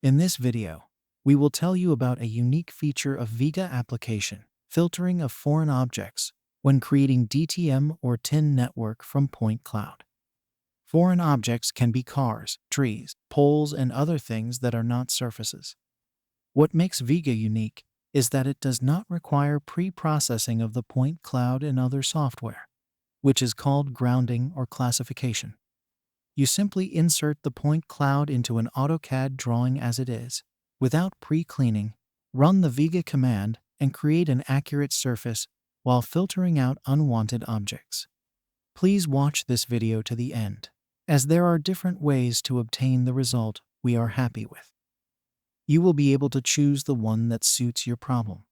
In this video, we will tell you about a unique feature of VEGA application, filtering of foreign objects, when creating DTM or TIN network from point cloud. Foreign objects can be cars, trees, poles, and other things that are not surfaces. What makes VEGA unique is that it does not require pre-processing of the point cloud in other software, which is called grounding or classification. You simply insert the point cloud into an AutoCAD drawing as it is, without pre-cleaning, run the VEGA command, and create an accurate surface while filtering out unwanted objects. Please watch this video to the end, as there are different ways to obtain the result we are happy with. You will be able to choose the one that suits your problem.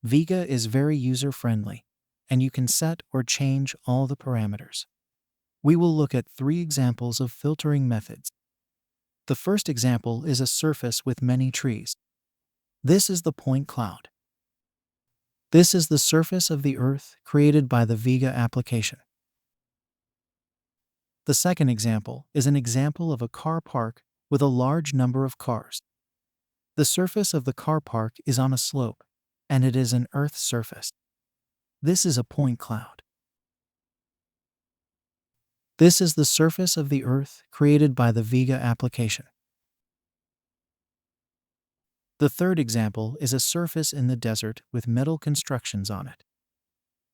VEGA is very user-friendly, and you can set or change all the parameters. We will look at 3 examples of filtering methods. The first example is a surface with many trees. This is the point cloud. This is the surface of the Earth created by the VEGA application. The second example is an example of a car park with a large number of cars. The surface of the car park is on a slope, and it is an Earth surface. This is a point cloud. This is the surface of the Earth created by the VEGA application. The third example is a surface in the desert with metal constructions on it.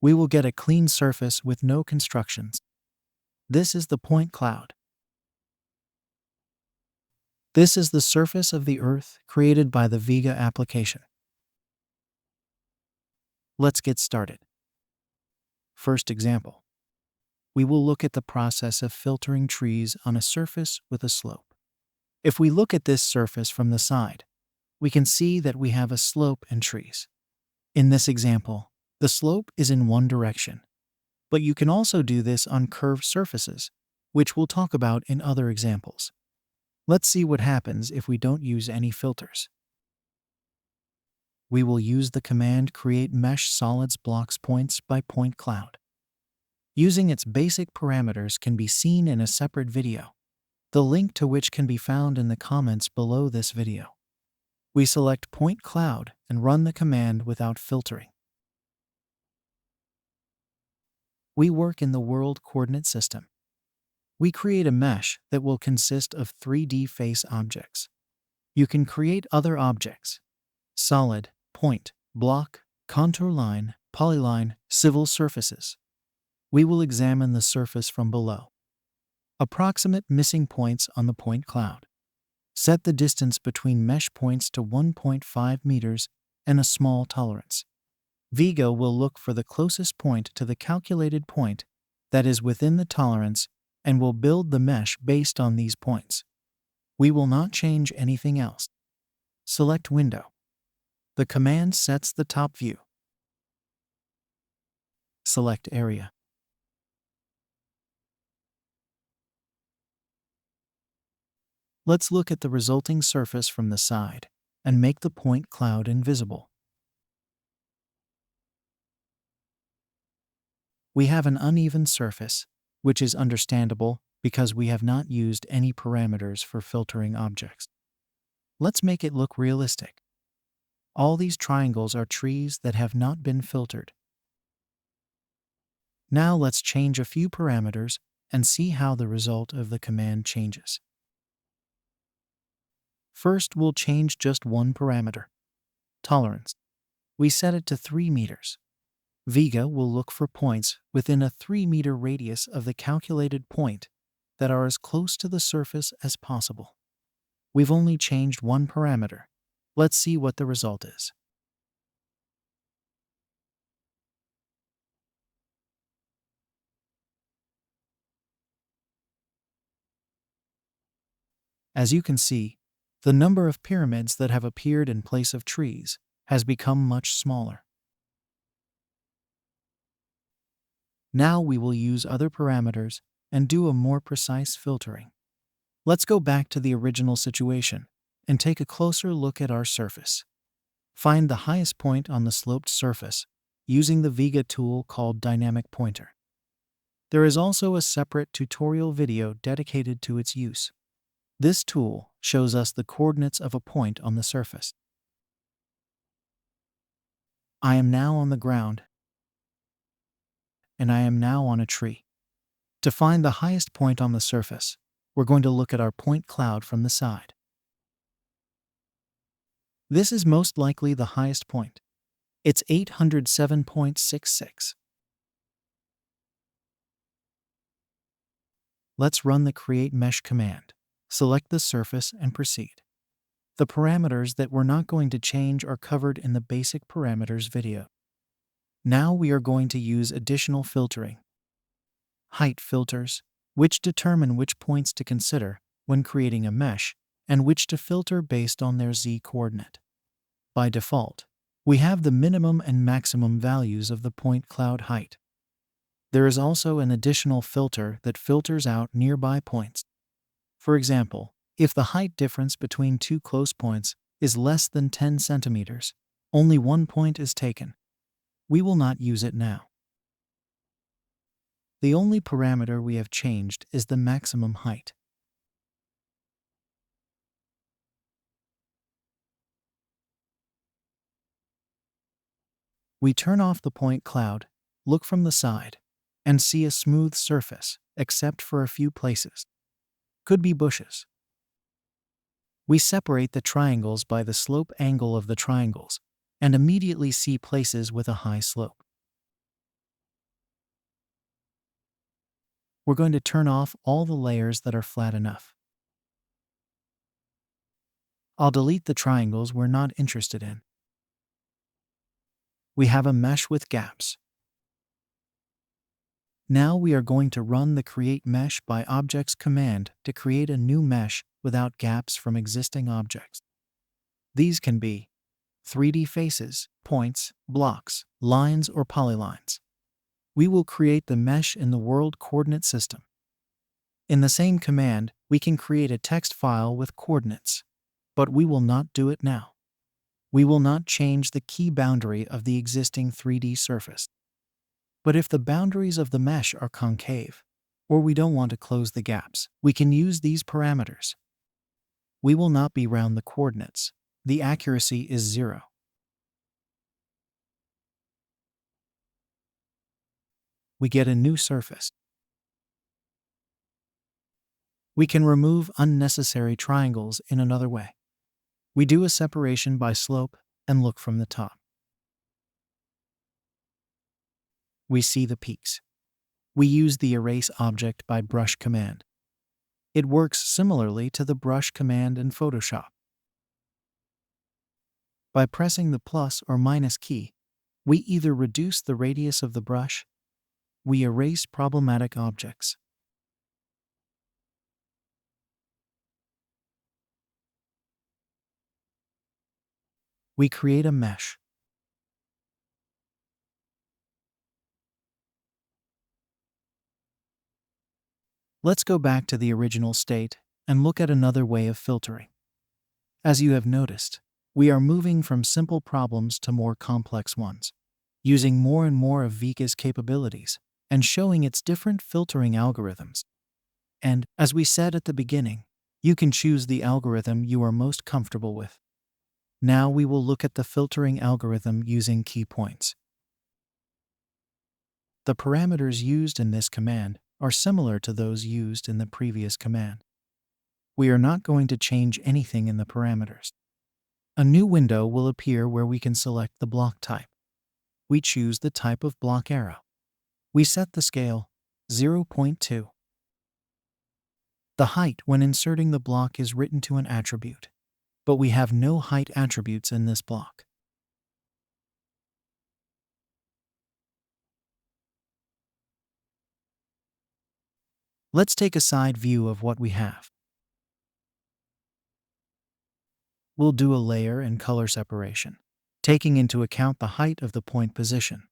We will get a clean surface with no constructions. This is the point cloud. This is the surface of the Earth created by the VEGA application. Let's get started. First example. We will look at the process of filtering trees on a surface with a slope. If we look at this surface from the side, we can see that we have a slope and trees. In this example, the slope is in one direction, but you can also do this on curved surfaces, which we'll talk about in other examples. Let's see what happens if we don't use any filters. We will use the command create mesh solids blocks points by point cloud. Using its basic parameters can be seen in a separate video, the link to which can be found in the comments below this video. We select point cloud and run the command without filtering. We work in the world coordinate system. We create a mesh that will consist of 3D face objects. You can create other objects: solid, point, block, contour line, polyline, civil surfaces. We will examine the surface from below. Approximate missing points on the point cloud. Set the distance between mesh points to 1.5 meters and a small tolerance. VEGA will look for the closest point to the calculated point that is within the tolerance and will build the mesh based on these points. We will not change anything else. Select Window. The command sets the top view. Select Area. Let's look at the resulting surface from the side and make the point cloud invisible. We have an uneven surface, which is understandable because we have not used any parameters for filtering objects. Let's make it look realistic. All these triangles are trees that have not been filtered. Now let's change a few parameters and see how the result of the command changes. First, we'll change just one parameter: tolerance. We set it to 3 meters. VEGA will look for points within a 3-meter radius of the calculated point that are as close to the surface as possible. We've only changed one parameter. Let's see what the result is. As you can see, the number of pyramids that have appeared in place of trees has become much smaller. Now we will use other parameters and do a more precise filtering. Let's go back to the original situation and take a closer look at our surface. Find the highest point on the sloped surface using the VEGA tool called Dynamic Pointer. There is also a separate tutorial video dedicated to its use. This tool shows us the coordinates of a point on the surface. I am now on the ground, and I am now on a tree. To find the highest point on the surface, we're going to look at our point cloud from the side. This is most likely the highest point. It's 807.66. Let's run the Create Mesh command. Select the surface and proceed. The parameters that we're not going to change are covered in the basic parameters video. Now we are going to use additional filtering. Height filters, which determine which points to consider when creating a mesh and which to filter based on their z-coordinate. By default, we have the minimum and maximum values of the point cloud height. There is also an additional filter that filters out nearby points. For example, if the height difference between two close points is less than 10 centimeters, only one point is taken. We will not use it now. The only parameter we have changed is the maximum height. We turn off the point cloud, look from the side, and see a smooth surface, except for a few places. Could be bushes. We separate the triangles by the slope angle of the triangles, and immediately see places with a high slope. We're going to turn off all the layers that are flat enough. I'll delete the triangles we're not interested in. We have a mesh with gaps. Now we are going to run the Create Mesh by Objects command to create a new mesh without gaps from existing objects. These can be 3D faces, points, blocks, lines, or polylines. We will create the mesh in the world coordinate system. In the same command, we can create a text file with coordinates, but we will not do it now. We will not change the key boundary of the existing 3D surface. But if the boundaries of the mesh are concave, or we don't want to close the gaps, we can use these parameters. We will not be round the coordinates. The accuracy is 0. We get a new surface. We can remove unnecessary triangles in another way. We do a separation by slope and look from the top. We see the peaks. We use the Erase Object by Brush command. It works similarly to the Brush command in Photoshop. By pressing the plus or minus key, we either reduce the radius of the brush, we erase problematic objects. We create a mesh. Let's go back to the original state and look at another way of filtering. As you have noticed, we are moving from simple problems to more complex ones, using more and more of VEGA's capabilities and showing its different filtering algorithms. And, as we said at the beginning, you can choose the algorithm you are most comfortable with. Now we will look at the filtering algorithm using key points. The parameters used in this command are similar to those used in the previous command. We are not going to change anything in the parameters. A new window will appear where we can select the block type. We choose the type of block arrow. We set the scale 0.2. The height when inserting the block is written to an attribute, but we have no height attributes in this block. Let's take a side view of what we have. We'll do a layer and color separation, taking into account the height of the point position.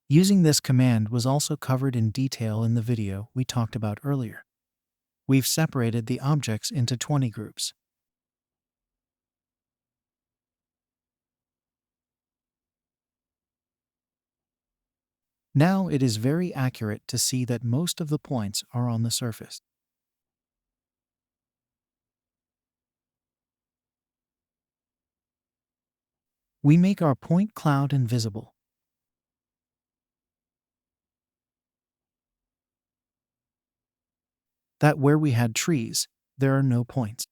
Using this command was also covered in detail in the video we talked about earlier. We've separated the objects into 20 groups. Now it is very accurate to see that most of the points are on the surface. We make our point cloud invisible. That where we had trees, there are no points.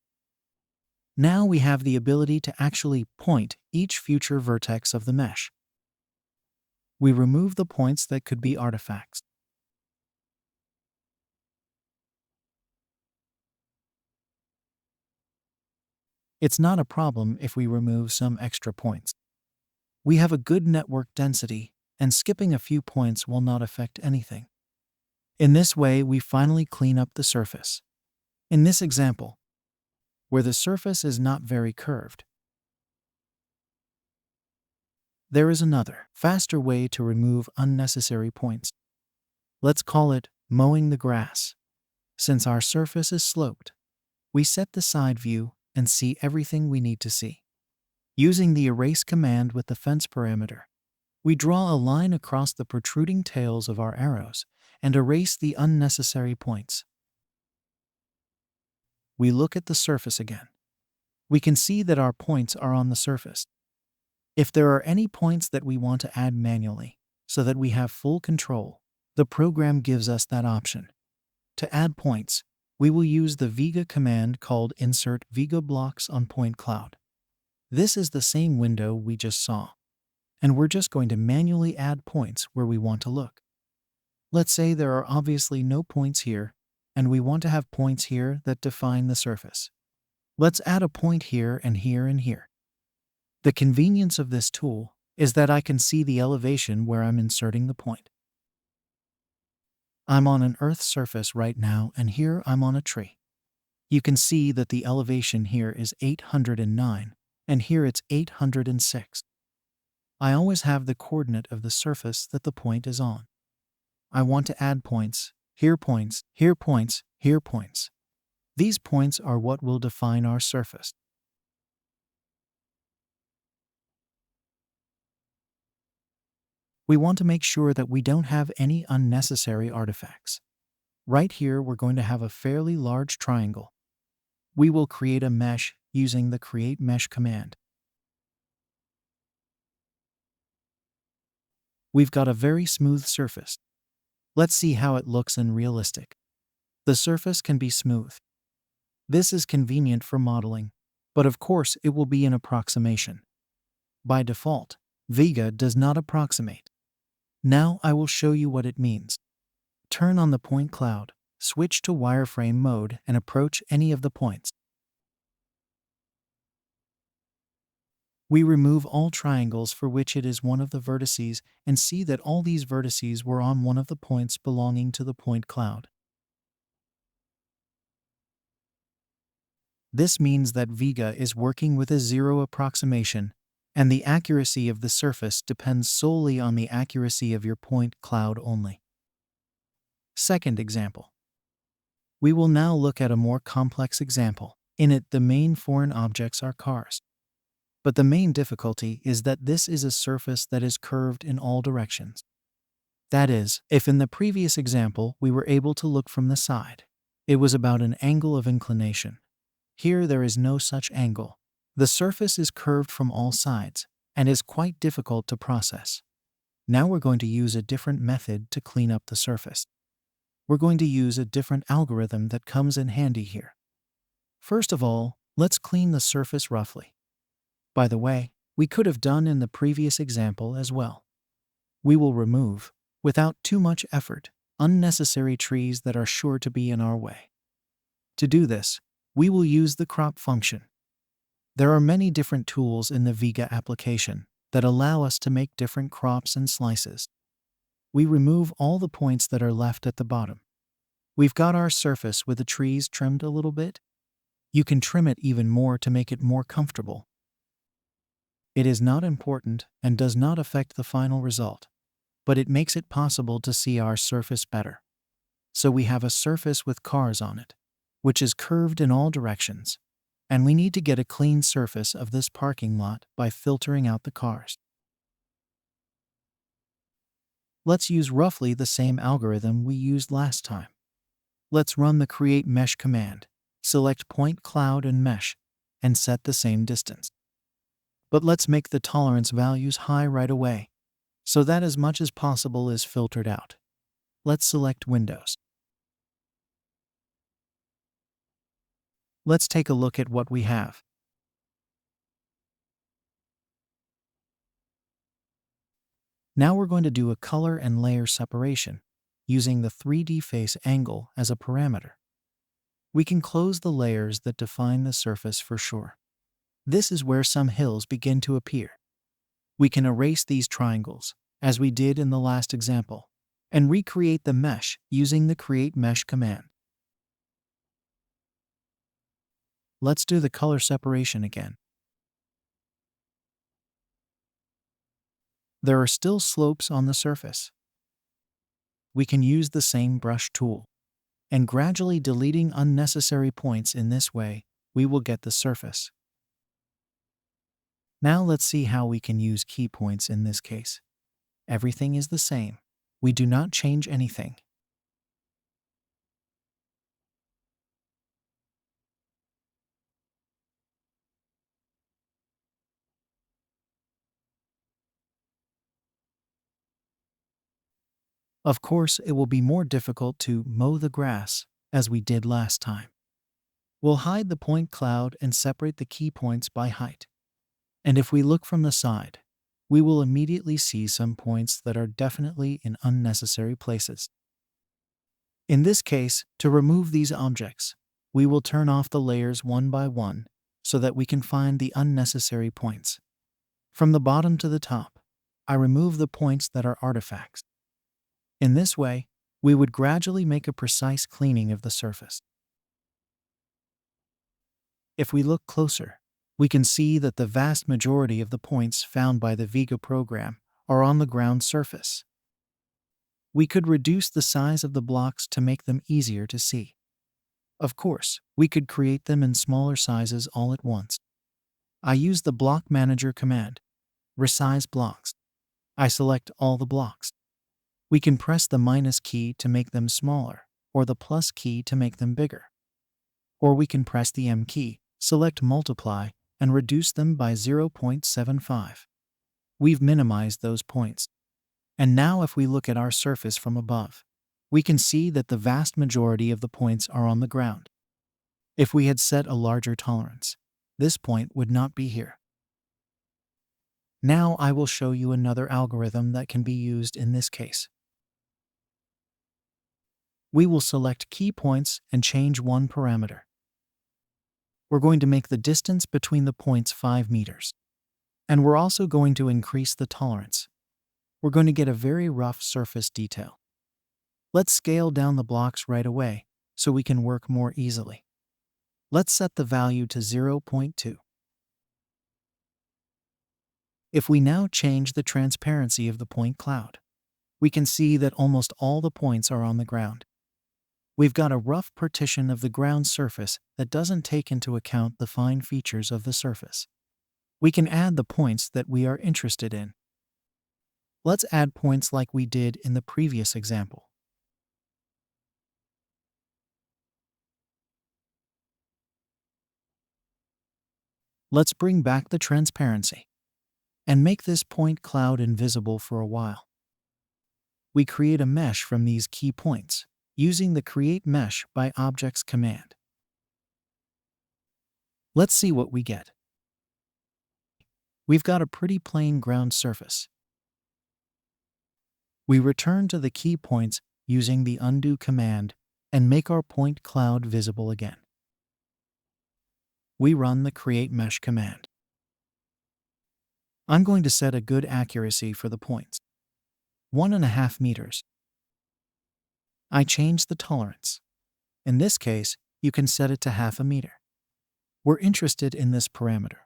Now we have the ability to actually point each future vertex of the mesh. We remove the points that could be artifacts. It's not a problem if we remove some extra points. We have a good network density, and skipping a few points will not affect anything. In this way, we finally clean up the surface. In this example, where the surface is not very curved, there is another, faster way to remove unnecessary points. Let's call it mowing the grass. Since our surface is sloped, we set the side view and see everything we need to see. Using the erase command with the fence parameter, we draw a line across the protruding tails of our arrows and erase the unnecessary points. We look at the surface again. We can see that our points are on the surface. If there are any points that we want to add manually, so that we have full control, the program gives us that option. To add points, we will use the VEGA command called insert VEGA blocks on point cloud. This is the same window we just saw, and we're just going to manually add points where we want to look. Let's say there are obviously no points here, and we want to have points here that define the surface. Let's add a point here and here and here. The convenience of this tool is that I can see the elevation where I'm inserting the point. I'm on an earth surface right now, and here I'm on a tree. You can see that the elevation here is 809, and here it's 806. I always have the coordinate of the surface that the point is on. I want to add points, here points, here points, here points. These points are what will define our surface. We want to make sure that we don't have any unnecessary artifacts. Right here, we're going to have a fairly large triangle. We will create a mesh using the create mesh command. We've got a very smooth surface. Let's see how it looks in realistic. The surface can be smooth. This is convenient for modeling, but of course it will be an approximation. By default, VEGA does not approximate. Now I will show you what it means. Turn on the point cloud, switch to wireframe mode, and approach any of the points. We remove all triangles for which it is one of the vertices and see that all these vertices were on one of the points belonging to the point cloud. This means that VEGA is working with a zero approximation, and the accuracy of the surface depends solely on the accuracy of your point cloud only. Second example. We will now look at a more complex example. In it, the main foreign objects are cars. But the main difficulty is that this is a surface that is curved in all directions. That is, if in the previous example we were able to look from the side, it was about an angle of inclination. Here there is no such angle. The surface is curved from all sides and is quite difficult to process. Now we're going to use a different method to clean up the surface. We're going to use a different algorithm that comes in handy here. First of all, let's clean the surface roughly. By the way, we could have done in the previous example as well. We will remove, without too much effort, unnecessary trees that are sure to be in our way. To do this, we will use the crop function. There are many different tools in the VEGA application that allow us to make different crops and slices. We remove all the points that are left at the bottom. We've got our surface with the trees trimmed a little bit. You can trim it even more to make it more comfortable. It is not important and does not affect the final result, but it makes it possible to see our surface better. So we have a surface with cars on it, which is curved in all directions, and we need to get a clean surface of this parking lot by filtering out the cars. Let's use roughly the same algorithm we used last time. Let's run the create mesh command, select point cloud and mesh, and set the same distance. But let's make the tolerance values high right away, so that as much as possible is filtered out. Let's select Windows. Let's take a look at what we have. Now we're going to do a color and layer separation, using the 3D face angle as a parameter. We can close the layers that define the surface for sure. This is where some hills begin to appear. We can erase these triangles, as we did in the last example, and recreate the mesh using the Create Mesh command. Let's do the color separation again. There are still slopes on the surface. We can use the same brush tool, and gradually deleting unnecessary points in this way, we will get the surface. Now let's see how we can use key points in this case. Everything is the same. We do not change anything. Of course, it will be more difficult to mow the grass, as we did last time. We'll hide the point cloud and separate the key points by height. And if we look from the side, we will immediately see some points that are definitely in unnecessary places. In this case, to remove these objects, we will turn off the layers one by one so that we can find the unnecessary points. From the bottom to the top, I remove the points that are artifacts. In this way, we would gradually make a precise cleaning of the surface. If we look closer, we can see that the vast majority of the points found by the VEGA program are on the ground surface. We could reduce the size of the blocks to make them easier to see. Of course, we could create them in smaller sizes all at once. I use the Block Manager command, resize blocks. I select all the blocks. We can press the minus key to make them smaller, or the plus key to make them bigger. Or we can press the M key, select multiply, and reduce them by 0.75. We've minimized those points. And now if we look at our surface from above, we can see that the vast majority of the points are on the ground. If we had set a larger tolerance, this point would not be here. Now I will show you another algorithm that can be used in this case. We will select key points and change one parameter. We're going to make the distance between the points 5 meters. And we're also going to increase the tolerance. We're going to get a very rough surface detail. Let's scale down the blocks right away so we can work more easily. Let's set the value to 0.2. If we now change the transparency of the point cloud, we can see that almost all the points are on the ground. We've got a rough partition of the ground surface that doesn't take into account the fine features of the surface. We can add the points that we are interested in. Let's add points like we did in the previous example. Let's bring back the transparency and make this point cloud invisible for a while. We create a mesh from these key points using the Create Mesh by Objects command. Let's see what we get. We've got a pretty plain ground surface. We return to the key points using the Undo command and make our point cloud visible again. We run the Create Mesh command. I'm going to set a good accuracy for the points. 1.5 meters. I change the tolerance. In this case, you can set it to 0.5 meter. We're interested in this parameter.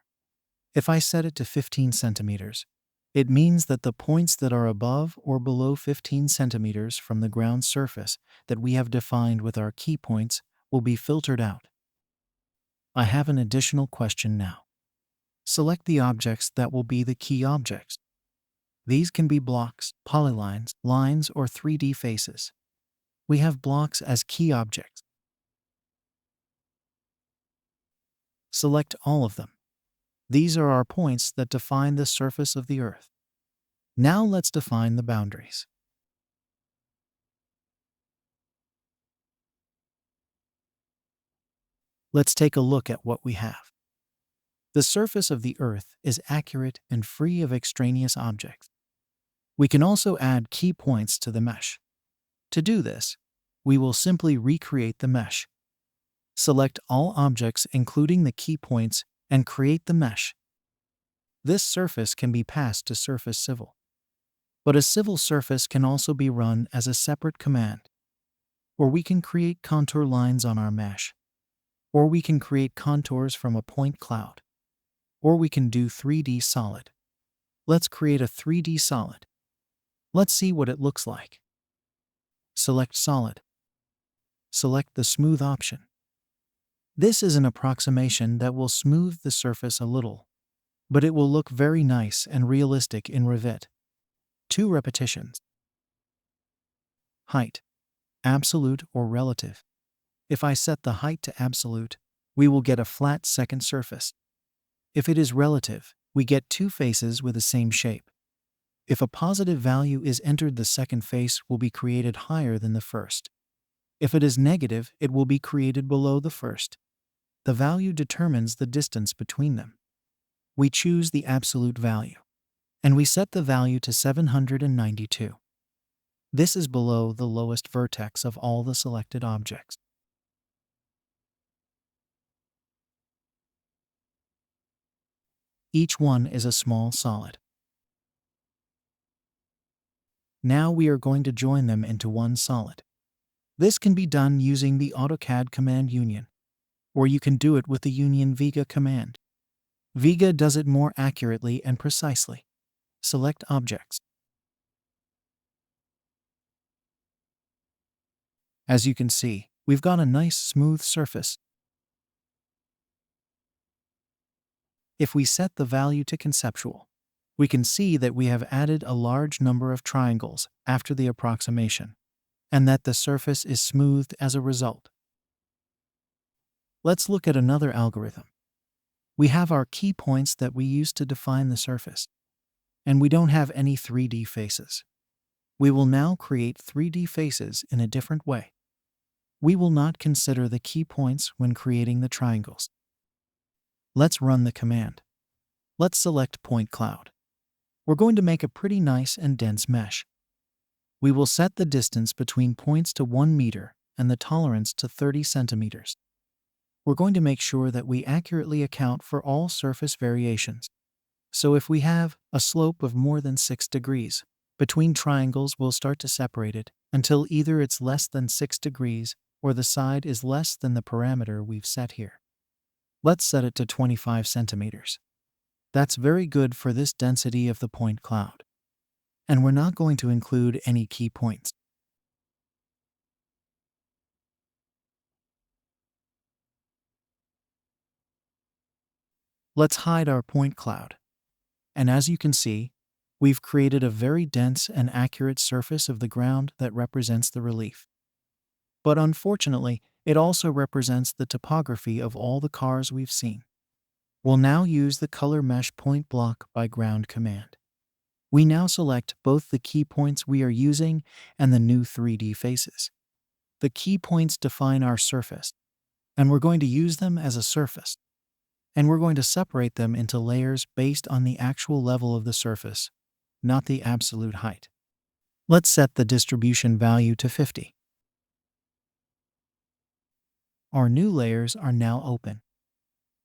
If I set it to 15 centimeters, it means that the points that are above or below 15 centimeters from the ground surface that we have defined with our key points will be filtered out. I have an additional question now. Select the objects that will be the key objects. These can be blocks, polylines, lines, or 3D faces. We have blocks as key objects. Select all of them. These are our points that define the surface of the Earth. Now let's define the boundaries. Let's take a look at what we have. The surface of the Earth is accurate and free of extraneous objects. We can also add key points to the mesh. To do this, we will simply recreate the mesh. Select all objects including the key points and create the mesh. This surface can be passed to Surface Civil. But a civil surface can also be run as a separate command. Or we can create contour lines on our mesh. Or we can create contours from a point cloud. Or we can do 3D solid. Let's create a 3D solid. Let's see what it looks like. Select solid. Select the smooth option. This is an approximation that will smooth the surface a little, but it will look very nice and realistic in Revit. 2 repetitions. Height. Absolute or relative. If I set the height to absolute, we will get a flat second surface. If it is relative, we get 2 faces with the same shape. If a positive value is entered, the second face will be created higher than the first. If it is negative, it will be created below the first. The value determines the distance between them. We choose the absolute value, and we set the value to 792. This is below the lowest vertex of all the selected objects. Each one is a small solid. Now we are going to join them into one solid. This can be done using the AutoCAD command union, or you can do it with the union VEGA command. VEGA does it more accurately and precisely. Select objects. As you can see, we've got a nice smooth surface. If we set the value to conceptual, we can see that we have added a large number of triangles after the approximation, and that the surface is smoothed as a result. Let's look at another algorithm. We have our key points that we use to define the surface, and we don't have any 3D faces. We will now create 3D faces in a different way. We will not consider the key points when creating the triangles. Let's run the command. Let's select point cloud. We're going to make a pretty nice and dense mesh. We will set the distance between points to 1 meter and the tolerance to 30 centimeters. We're going to make sure that we accurately account for all surface variations. So if we have a slope of more than 6 degrees, between triangles we'll start to separate it until either it's less than 6 degrees or the side is less than the parameter we've set here. Let's set it to 25 centimeters. That's very good for this density of the point cloud. And we're not going to include any key points. Let's hide our point cloud. And as you can see, we've created a very dense and accurate surface of the ground that represents the relief. But unfortunately, it also represents the topography of all the cars we've seen. We'll now use the Color Mesh Point Block by Ground command. We now select both the key points we are using and the new 3D faces. The key points define our surface, and we're going to use them as a surface. And we're going to separate them into layers based on the actual level of the surface, not the absolute height. Let's set the distribution value to 50. Our new layers are now open.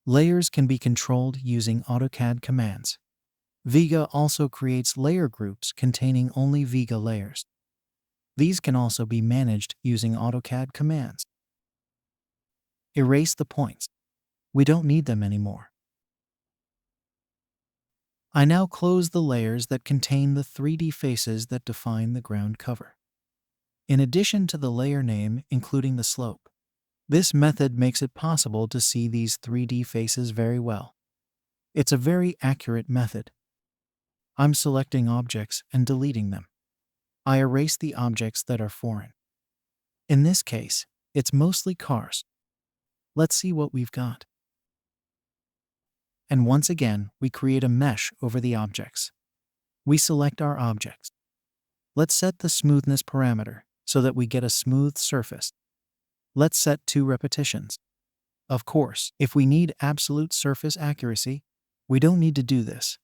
Layers can be controlled using AutoCAD commands. VEGA also creates layer groups containing only VEGA layers. These can also be managed using AutoCAD commands. Erase the points. We don't need them anymore. I now close the layers that contain the 3D faces that define the ground cover. In addition to the layer name, including the slope, this method makes it possible to see these 3D faces very well. It's a very accurate method. I'm selecting objects and deleting them. I erase the objects that are foreign. In this case, it's mostly cars. Let's see what we've got. And once again, we create a mesh over the objects. We select our objects. Let's set the smoothness parameter so that we get a smooth surface. Let's set 2 repetitions. Of course, if we need absolute surface accuracy, we don't need to do this.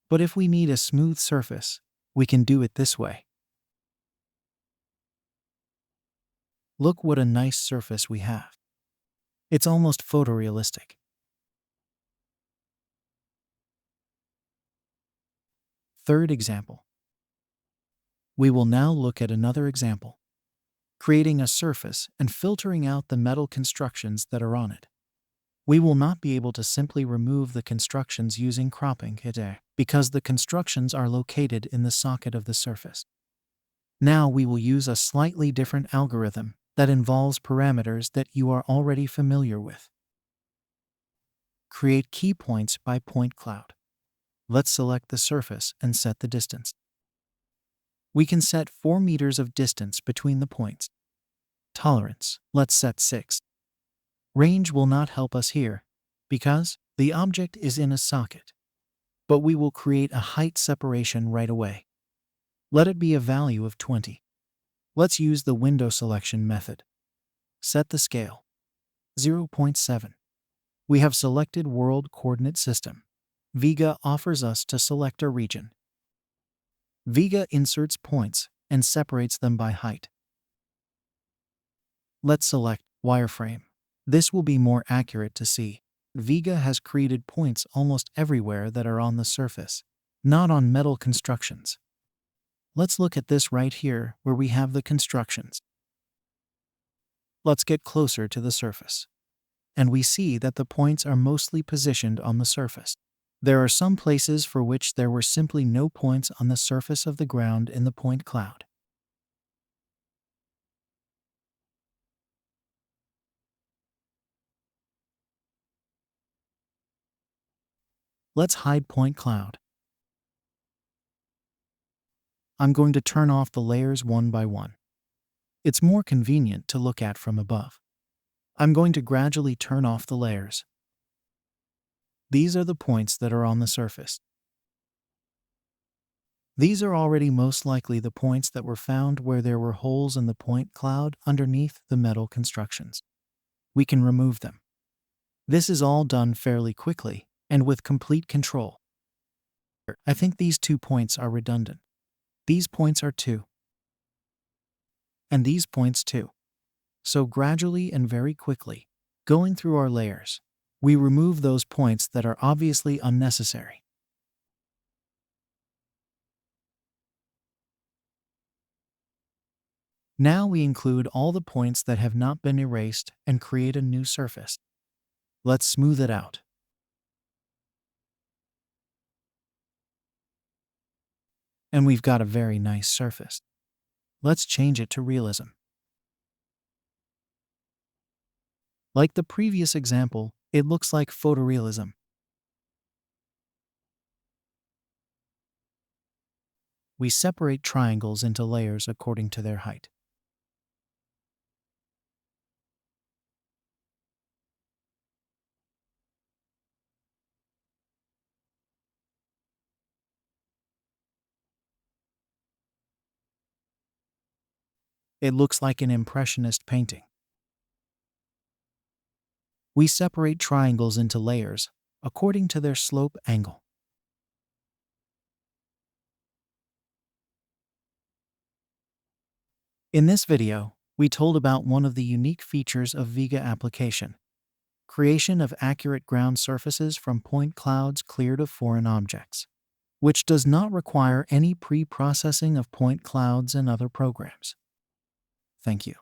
But if we need a smooth surface, we can do it this way. Look what a nice surface we have. It's almost photorealistic. Third example. We will now look at another example, creating a surface and filtering out the metal constructions that are on it. We will not be able to simply remove the constructions using cropping today because the constructions are located in the socket of the surface. Now we will use a slightly different algorithm that involves parameters that you are already familiar with. Create key points by point cloud. Let's select the surface and set the distance. We can set 4 meters of distance between the points. Tolerance, let's set 6. Range will not help us here because the object is in a socket, but we will create a height separation right away. Let it be a value of 20. Let's use the window selection method. Set the scale, 0.7. We have selected World Coordinate System. VEGA offers us to select a region. VEGA inserts points and separates them by height. Let's select wireframe. This will be more accurate to see. VEGA has created points almost everywhere that are on the surface, not on metal constructions. Let's look at this right here where we have the constructions. Let's get closer to the surface. And we see that the points are mostly positioned on the surface. There are some places for which there were simply no points on the surface of the ground in the point cloud. Let's hide point cloud. I'm going to turn off the layers one by one. It's more convenient to look at from above. I'm going to gradually turn off the layers. These are the points that are on the surface. These are already most likely the points that were found where there were holes in the point cloud underneath the metal constructions. We can remove them. This is all done fairly quickly and with complete control. I think these 2 points are redundant. These points are 2. And these points too. So gradually and very quickly, going through our layers, we remove those points that are obviously unnecessary. Now we include all the points that have not been erased and create a new surface. Let's smooth it out. And we've got a very nice surface. Let's change it to realism. Like the previous example, it looks like photorealism. We separate triangles into layers according to their height. It looks like an impressionist painting. We separate triangles into layers according to their slope angle. In this video, we told about one of the unique features of VEGA application: creation of accurate ground surfaces from point clouds cleared of foreign objects, which does not require any pre-processing of point clouds and other programs. Thank you.